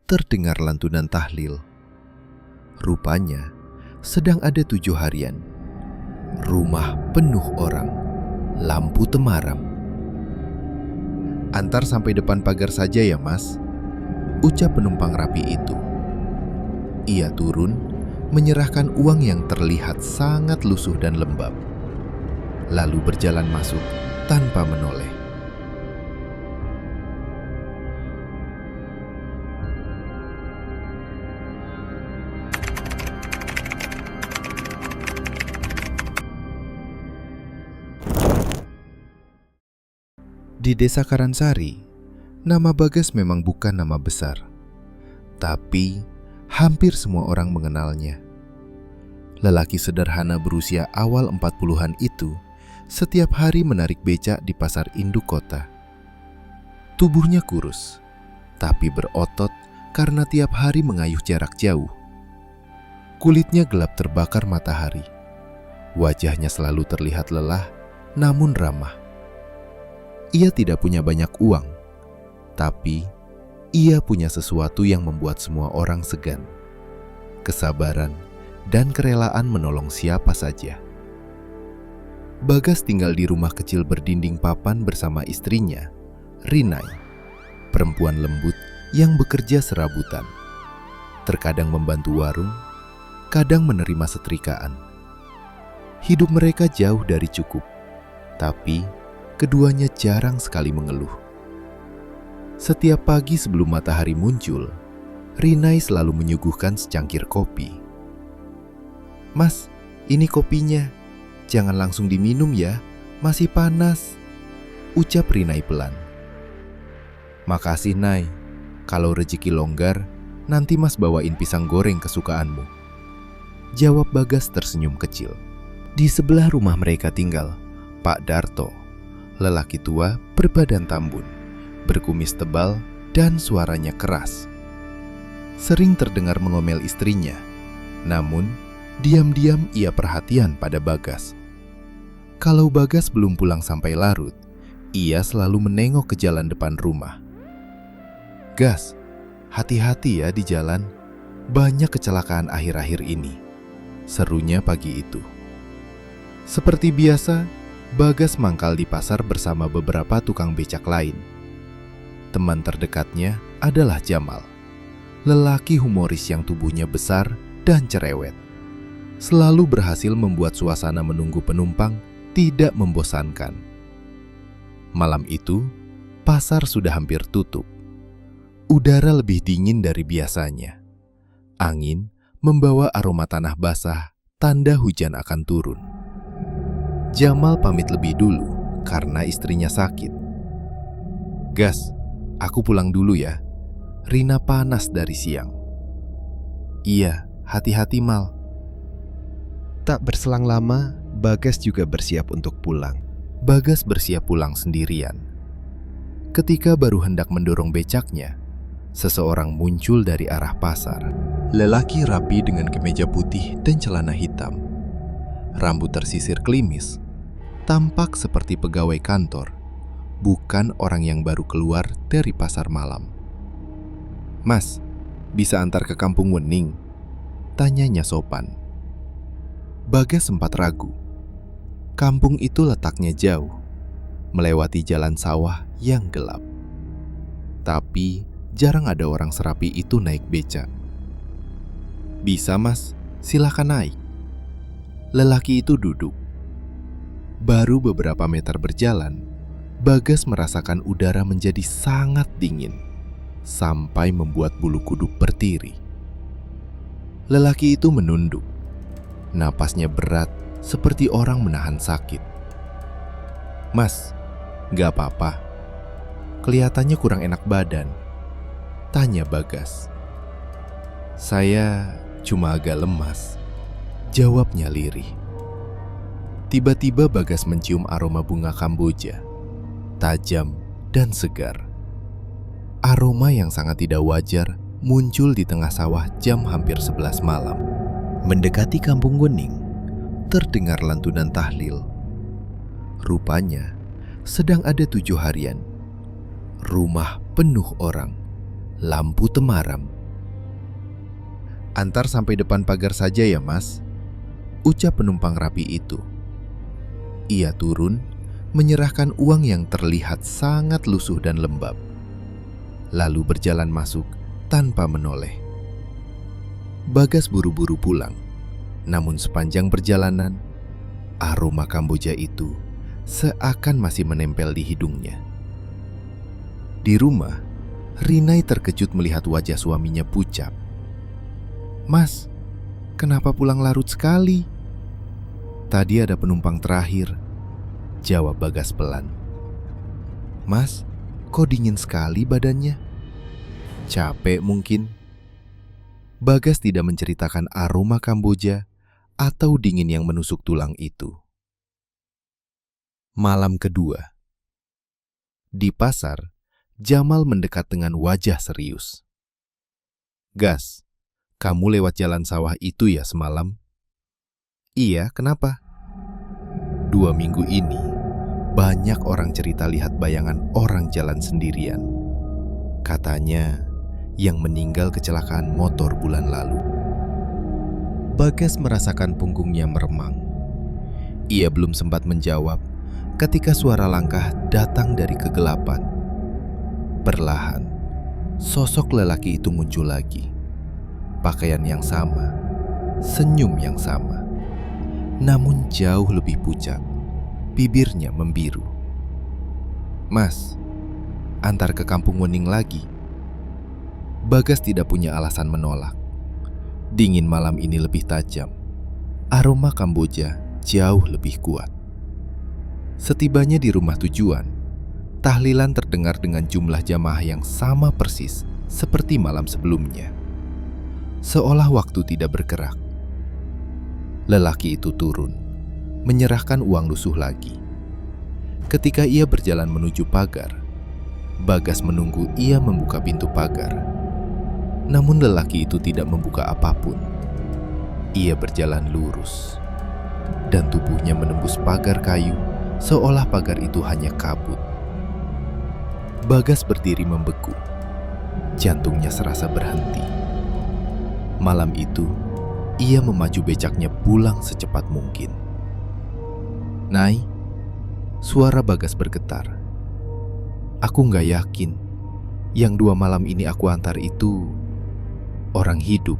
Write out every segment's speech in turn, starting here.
terdengar lantunan tahlil. Rupanya sedang ada 7 harian. Rumah penuh orang, lampu temaram. "Antar sampai depan pagar saja ya, Mas," ucap penumpang rapi itu. Ia turun, menyerahkan uang yang terlihat sangat lusuh dan lembab, lalu berjalan masuk tanpa menoleh. Di desa Karansari, nama Bagas memang bukan nama besar, tapi hampir semua orang mengenalnya. Lelaki sederhana berusia awal 40-an itu setiap hari menarik becak di pasar induk kota. Tubuhnya kurus, tapi berotot karena tiap hari mengayuh jarak jauh. Kulitnya gelap terbakar matahari. Wajahnya selalu terlihat lelah, namun ramah. Ia tidak punya banyak uang, tapi ia punya sesuatu yang membuat semua orang segan. Kesabaran dan kerelaan menolong siapa saja. Bagas tinggal di rumah kecil berdinding papan bersama istrinya, Rinai, perempuan lembut yang bekerja serabutan. Terkadang membantu warung, kadang menerima setrikaan. Hidup mereka jauh dari cukup, tapi keduanya jarang sekali mengeluh. Setiap pagi sebelum matahari muncul, Rinai selalu menyuguhkan secangkir kopi. "Mas, ini kopinya. Jangan langsung diminum ya, masih panas," ucap Rinai pelan. "Makasih, Nai. Kalau rezeki longgar, nanti Mas bawain pisang goreng kesukaanmu," jawab Bagas tersenyum kecil. Di sebelah rumah mereka tinggal Pak Darto, lelaki tua berbadan tambun, berkumis tebal dan suaranya keras. Sering terdengar mengomel istrinya, namun diam-diam ia perhatian pada Bagas. Kalau Bagas belum pulang sampai larut, ia selalu menengok ke jalan depan rumah. "Gas, hati-hati ya di jalan. Banyak kecelakaan akhir-akhir ini," serunya pagi itu. Seperti biasa, Bagas mangkal di pasar bersama beberapa tukang becak lain. Teman terdekatnya adalah Jamal, lelaki humoris yang tubuhnya besar dan cerewet. Selalu berhasil membuat suasana menunggu penumpang tidak membosankan. Malam itu, pasar sudah hampir tutup. Udara lebih dingin dari biasanya. Angin membawa aroma tanah basah, tanda hujan akan turun. Jamal pamit lebih dulu karena istrinya sakit. "Gas, aku pulang dulu ya. Rina panas dari siang." "Iya, hati-hati Mal." Tak berselang lama, Bagas juga bersiap untuk pulang. Bagas bersiap pulang sendirian. Ketika baru hendak mendorong becaknya, seseorang muncul dari arah pasar. Lelaki rapi dengan kemeja putih dan celana hitam. Rambut tersisir klimis. Tampak seperti pegawai kantor, bukan orang yang baru keluar dari pasar malam. "Mas, bisa antar ke Kampung Wening?" tanyanya sopan. Bagas sempat ragu. Kampung itu letaknya jauh, melewati jalan sawah yang gelap. Tapi jarang ada orang serapi itu naik becak. "Bisa Mas, silakan naik." Lelaki itu duduk. Baru beberapa meter berjalan, Bagas merasakan udara menjadi sangat dingin, sampai membuat bulu kuduk berdiri. Lelaki itu menunduk. Napasnya berat seperti orang menahan sakit. "Mas, gak apa-apa. Kelihatannya kurang enak badan," tanya Bagas. "Saya cuma agak lemas," jawabnya lirih. Tiba-tiba Bagas mencium aroma bunga kamboja, tajam dan segar. Aroma yang sangat tidak wajar muncul di tengah sawah jam hampir 11 malam. Mendekati Kampung Wening, terdengar lantunan tahlil. Rupanya sedang ada 7 harian. Rumah penuh orang, lampu temaram. "Antar sampai depan pagar saja ya, Mas," ucap penumpang rapi itu. Ia turun, menyerahkan uang yang terlihat sangat lusuh dan lembab, lalu berjalan masuk tanpa menoleh. Bagas buru-buru pulang, namun sepanjang perjalanan, aroma Kamboja itu seakan masih menempel di hidungnya. Di rumah, Rinai terkejut melihat wajah suaminya pucat. "Mas, kenapa pulang larut sekali?" "Tadi ada penumpang terakhir," jawab Bagas pelan. "Mas, kok dingin sekali badannya? Capek mungkin?" Bagas tidak menceritakan aroma Kamboja atau dingin yang menusuk tulang itu. Malam kedua. Di pasar, Jamal mendekat dengan wajah serius. "Gas, kamu lewat jalan sawah itu ya semalam?" "Iya, kenapa?" 2 minggu ini, banyak orang cerita lihat bayangan orang jalan sendirian. Katanya, yang meninggal kecelakaan motor bulan lalu. Bagas merasakan punggungnya meremang. Ia belum sempat menjawab ketika suara langkah datang dari kegelapan. Perlahan, sosok lelaki itu muncul lagi. Pakaian yang sama, senyum yang sama, namun jauh lebih pucat. Bibirnya membiru. "Mas, antar ke Kampung Wening lagi." Bagas tidak punya alasan menolak. Dingin malam ini lebih tajam. Aroma Kamboja jauh lebih kuat. Setibanya di rumah tujuan, tahlilan terdengar dengan jumlah jamaah yang sama persis seperti malam sebelumnya. Seolah waktu tidak bergerak. Lelaki itu turun, menyerahkan uang lusuh lagi. Ketika ia berjalan menuju pagar, Bagas menunggu ia membuka pintu pagar. Namun lelaki itu tidak membuka apapun. Ia berjalan lurus, dan tubuhnya menembus pagar kayu seolah pagar itu hanya kabut. Bagas berdiri membeku. Jantungnya serasa berhenti. Malam itu, ia memacu becaknya pulang secepat mungkin. "Nai," suara Bagas bergetar. "Aku nggak yakin yang 2 malam ini aku antar itu orang hidup."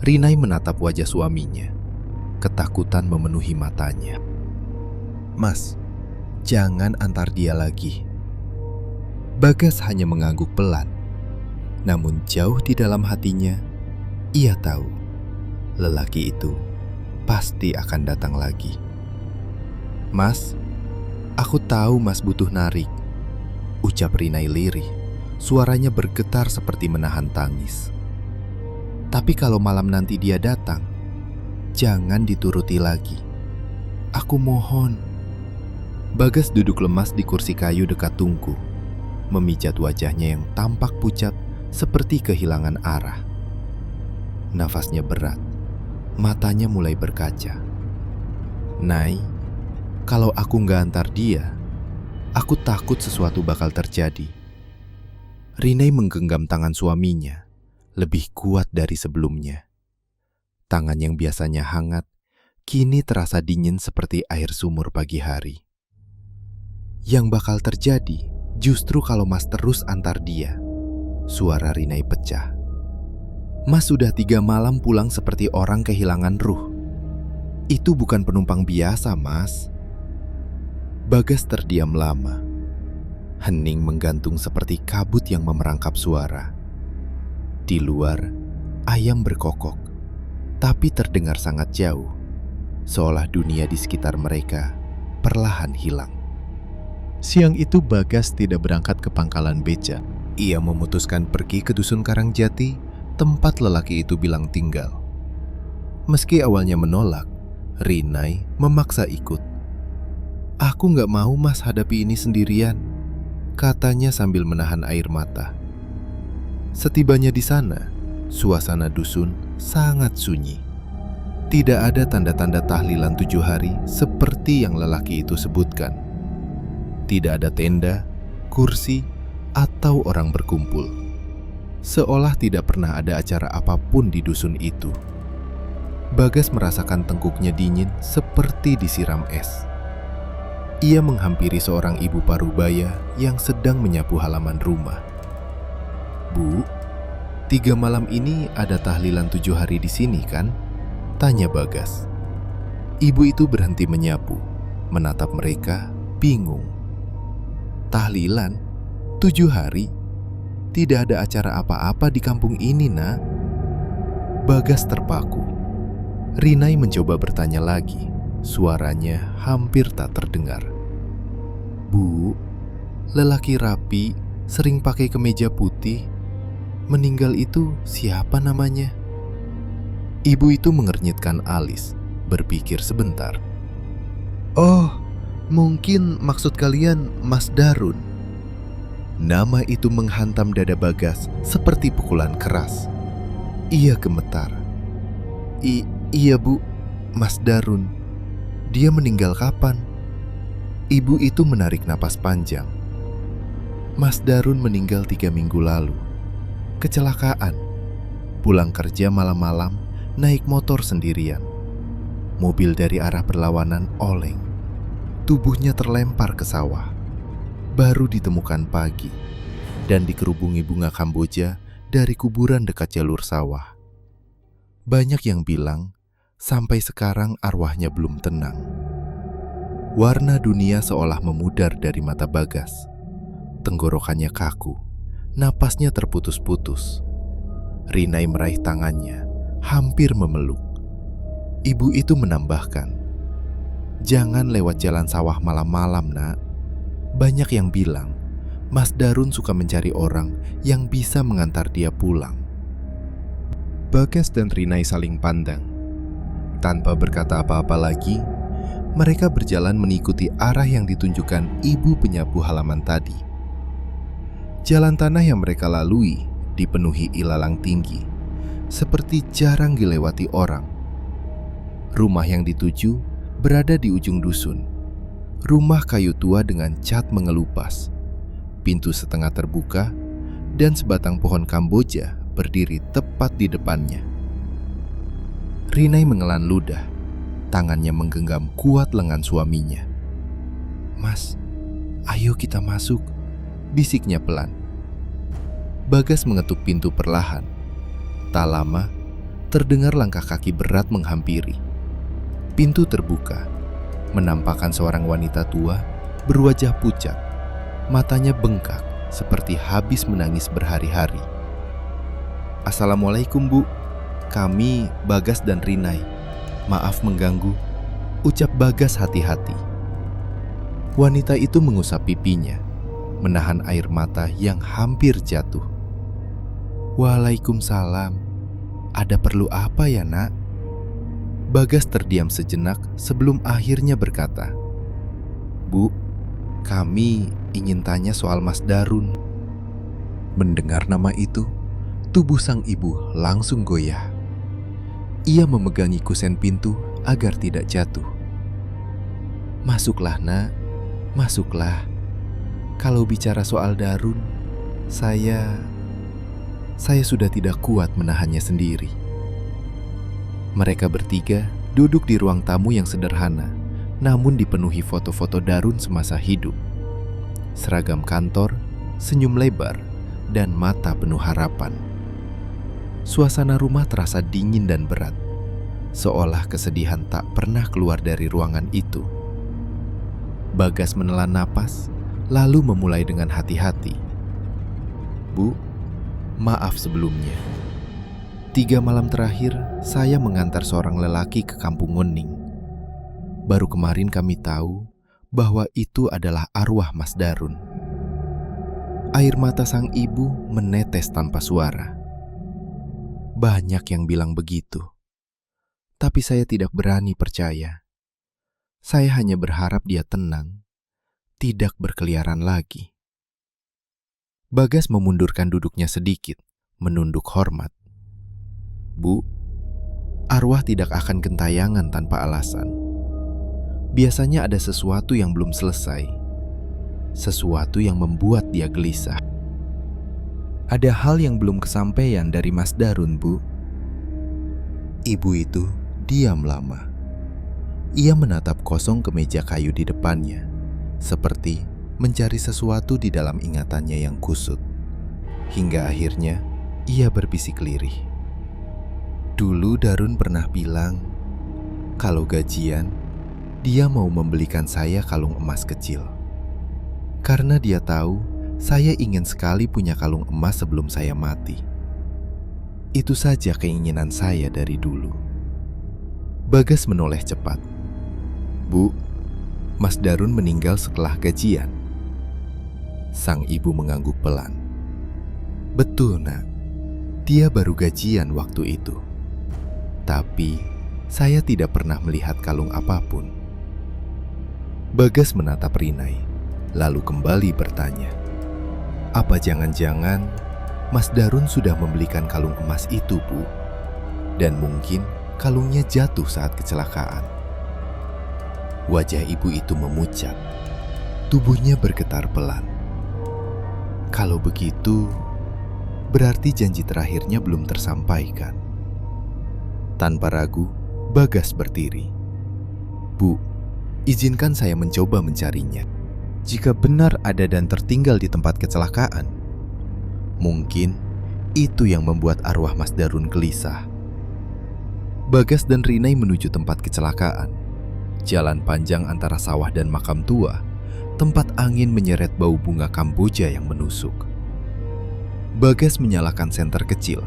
Rinai menatap wajah suaminya. Ketakutan memenuhi matanya. "Mas, jangan antar dia lagi." Bagas hanya mengangguk pelan. Namun jauh di dalam hatinya, ia tahu lelaki itu pasti akan datang lagi. "Mas, aku tahu Mas butuh narik," ucap Rinai lirih. Suaranya bergetar seperti menahan tangis. "Tapi kalau malam nanti dia datang, jangan dituruti lagi. Aku mohon." Bagas duduk lemas di kursi kayu dekat tungku, memijat wajahnya yang tampak pucat seperti kehilangan arah. Nafasnya berat, matanya mulai berkaca. "Nai, kalau aku nggak antar dia, aku takut sesuatu bakal terjadi." Rinai menggenggam tangan suaminya, lebih kuat dari sebelumnya. Tangan yang biasanya hangat, kini terasa dingin seperti air sumur pagi hari. "Yang bakal terjadi justru kalau Mas terus antar dia." Suara Rinai pecah. "Mas sudah 3 malam pulang seperti orang kehilangan ruh. Itu bukan penumpang biasa, Mas." Bagas terdiam lama. Hening menggantung seperti kabut yang memerangkap suara. Di luar, ayam berkokok, tapi terdengar sangat jauh, seolah dunia di sekitar mereka perlahan hilang. Siang itu Bagas tidak berangkat ke pangkalan beca. Ia memutuskan pergi ke Dusun Karangjati, tempat lelaki itu bilang tinggal. Meski awalnya menolak, Rinai memaksa ikut. "Aku nggak mau Mas hadapi ini sendirian," katanya sambil menahan air mata. Setibanya di sana, suasana dusun sangat sunyi. Tidak ada tanda-tanda tahlilan 7 hari seperti yang lelaki itu sebutkan. Tidak ada tenda, kursi, atau orang berkumpul. seolah tidak pernah ada acara apapun di dusun itu. Bagas merasakan tengkuknya dingin seperti disiram es. Ia menghampiri seorang ibu parubaya yang sedang menyapu halaman rumah. "Bu, 3 malam ini ada tahlilan 7 hari di sini kan?" tanya Bagas. Ibu itu berhenti menyapu, menatap mereka, bingung. "Tahlilan? 7 hari? Tidak ada acara apa-apa di kampung ini, Nak." Bagas terpaku. Rinai mencoba bertanya lagi. Suaranya hampir tak terdengar. "Bu, lelaki rapi, sering pakai kemeja putih. Meninggal itu siapa namanya?" Ibu itu mengernyitkan alis, berpikir sebentar. "Oh, mungkin maksud kalian Mas Darun." Nama itu menghantam dada Bagas seperti pukulan keras. Ia gemetar. Iya Bu, Mas Darun. Dia meninggal kapan?" Ibu itu menarik napas panjang. "Mas Darun meninggal 3 minggu lalu. Kecelakaan. Pulang kerja malam-malam, naik motor sendirian. Mobil dari arah berlawanan oleng. Tubuhnya terlempar ke sawah. Baru ditemukan pagi dan dikerubungi bunga kamboja dari kuburan dekat jalur sawah. Banyak yang bilang sampai sekarang arwahnya belum tenang." Warna dunia seolah memudar dari mata Bagas. Tenggorokannya kaku, napasnya terputus-putus. Rinai meraih tangannya, hampir memeluk. Ibu itu menambahkan, "Jangan lewat jalan sawah malam-malam, Nak. Banyak yang bilang Mas Darun suka mencari orang yang bisa mengantar dia pulang." Bagas dan Rinai saling pandang. Tanpa berkata apa-apa lagi, mereka berjalan mengikuti arah yang ditunjukkan ibu penyapu halaman tadi. Jalan tanah yang mereka lalui dipenuhi ilalang tinggi, seperti jarang dilewati orang. Rumah yang dituju berada di ujung dusun. Rumah kayu tua dengan cat mengelupas, pintu setengah terbuka, dan sebatang pohon kamboja berdiri tepat di depannya. Rinai mengelan ludah. Tangannya menggenggam kuat lengan suaminya. "Mas, ayo kita masuk," bisiknya pelan. Bagas mengetuk pintu perlahan. Tak lama, terdengar langkah kaki berat menghampiri. Pintu terbuka, menampakkan seorang wanita tua berwajah pucat. Matanya bengkak seperti habis menangis berhari-hari. "Assalamualaikum, Bu. Kami Bagas dan Rinai. Maaf mengganggu," ucap Bagas hati-hati. Wanita itu mengusap pipinya, menahan air mata yang hampir jatuh. "Waalaikumsalam. Ada perlu apa ya, Nak?" Bagas terdiam sejenak sebelum akhirnya berkata, "Bu, kami ingin tanya soal Mas Darun." Mendengar nama itu, tubuh sang ibu langsung goyah. Ia memegangi kusen pintu agar tidak jatuh. "Masuklah, Nak. Masuklah. Kalau bicara soal Darun, saya sudah tidak kuat menahannya sendiri." Mereka bertiga duduk di ruang tamu yang sederhana, namun dipenuhi foto-foto Darun semasa hidup. Seragam kantor, senyum lebar, dan mata penuh harapan. Suasana rumah terasa dingin dan berat, seolah kesedihan tak pernah keluar dari ruangan itu. Bagas menelan napas, lalu memulai dengan hati-hati. "Bu, maaf sebelumnya. 3 malam terakhir, saya mengantar seorang lelaki ke kampung Ngening. Baru kemarin kami tahu bahwa itu adalah arwah Mas Darun." Air mata sang ibu menetes tanpa suara. Banyak yang bilang begitu, tapi saya tidak berani percaya. Saya hanya berharap dia tenang, tidak berkeliaran lagi. Bagas memundurkan duduknya sedikit, menunduk hormat. "Bu, arwah tidak akan gentayangan tanpa alasan. Biasanya ada sesuatu yang belum selesai, sesuatu yang membuat dia gelisah." Ada hal yang belum kesampaian dari Mas Darun, Bu. Ibu itu diam lama. Ia menatap kosong kemeja kayu di depannya, seperti mencari sesuatu di dalam ingatannya yang kusut. Hingga akhirnya ia berbisik lirih. Dulu Darun pernah bilang, kalau gajian, dia mau membelikan saya kalung emas kecil. Karena dia tahu saya ingin sekali punya kalung emas sebelum saya mati. Itu saja keinginan saya dari dulu. Bagas menoleh cepat. Bu, Mas Darun meninggal setelah gajian. Sang ibu mengangguk pelan. Betul, Nak. Dia baru gajian waktu itu. Tapi saya tidak pernah melihat kalung apapun. Bagas menatap Rinai, lalu kembali bertanya. Apa jangan-jangan Mas Darun sudah membelikan kalung emas itu, Bu? Dan mungkin kalungnya jatuh saat kecelakaan. Wajah ibu itu memucat. Tubuhnya bergetar pelan. Kalau begitu, berarti janji terakhirnya belum tersampaikan. Tanpa ragu, Bagas berdiri. Bu, izinkan saya mencoba mencarinya. Jika benar ada dan tertinggal di tempat kecelakaan, mungkin itu yang membuat arwah Mas Darun gelisah. Bagas dan Rinai menuju tempat kecelakaan. Jalan panjang antara sawah dan makam tua, tempat angin menyeret bau bunga kamboja yang menusuk. Bagas menyalakan senter kecil,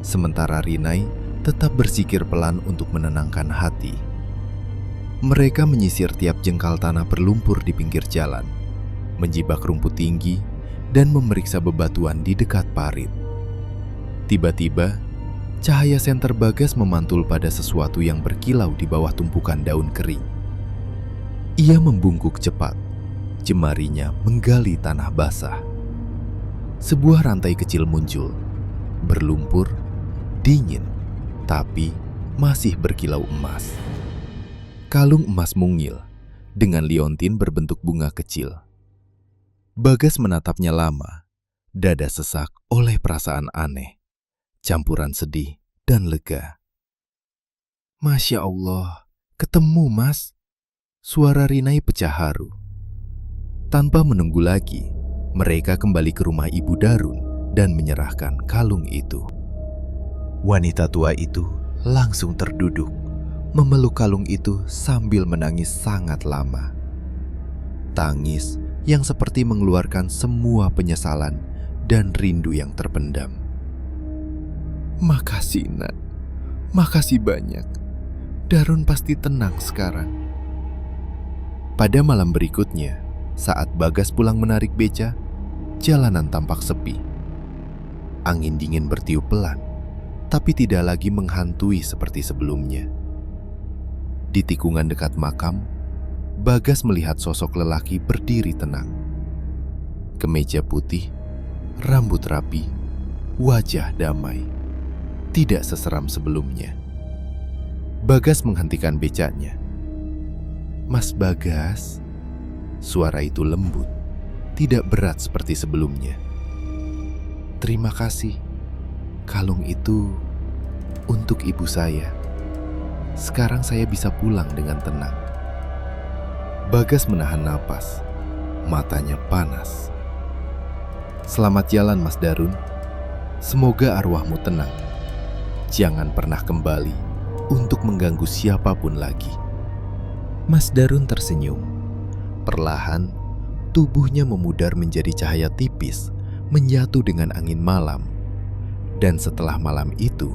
sementara Rinai tetap berzikir pelan untuk menenangkan hati. Mereka menyisir tiap jengkal tanah berlumpur di pinggir jalan, menjibak rumput tinggi, dan memeriksa bebatuan di dekat parit. Tiba-tiba, cahaya senter Bagas memantul pada sesuatu yang berkilau di bawah tumpukan daun kering. Ia membungkuk cepat, jemarinya menggali tanah basah. Sebuah rantai kecil muncul, berlumpur, dingin, tapi masih berkilau emas. Kalung emas mungil dengan liontin berbentuk bunga kecil. Bagas menatapnya lama, dada sesak oleh perasaan aneh, campuran sedih dan lega. Masya Allah, ketemu, Mas. Suara Rinai pecah haru. Tanpa menunggu lagi, mereka kembali ke rumah Ibu Darun dan menyerahkan kalung itu. Wanita tua itu langsung terduduk, memeluk kalung itu sambil menangis sangat lama. Tangis yang seperti mengeluarkan semua penyesalan dan rindu yang terpendam. Makasih, Nak. Makasih banyak. Darun pasti tenang sekarang. Pada malam berikutnya, saat Bagas pulang menarik beca, jalanan tampak sepi. Angin dingin bertiup pelan, tapi tidak lagi menghantui seperti sebelumnya. Di tikungan dekat makam, Bagas melihat sosok lelaki berdiri tenang. Kemeja putih, rambut rapi, wajah damai. Tidak seseram sebelumnya. Bagas menghentikan becanya. Mas Bagas, suara itu lembut, tidak berat seperti sebelumnya. Terima kasih, kalung itu untuk ibu saya. Sekarang saya bisa pulang dengan tenang. Bagas menahan napas, matanya panas. Selamat jalan, Mas Darun. Semoga arwahmu tenang. Jangan pernah kembali untuk mengganggu siapapun lagi. Mas Darun tersenyum. Perlahan, tubuhnya memudar menjadi cahaya tipis, menyatu dengan angin malam. Dan setelah malam itu,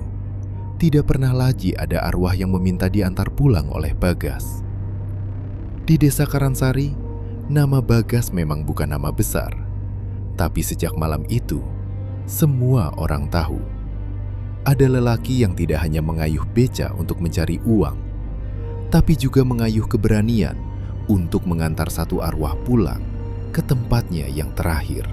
tidak pernah lagi ada arwah yang meminta diantar pulang oleh Bagas. Di desa Karansari, nama Bagas memang bukan nama besar. Tapi sejak malam itu, semua orang tahu. Ada lelaki yang tidak hanya mengayuh beca untuk mencari uang, tapi juga mengayuh keberanian untuk mengantar satu arwah pulang ke tempatnya yang terakhir.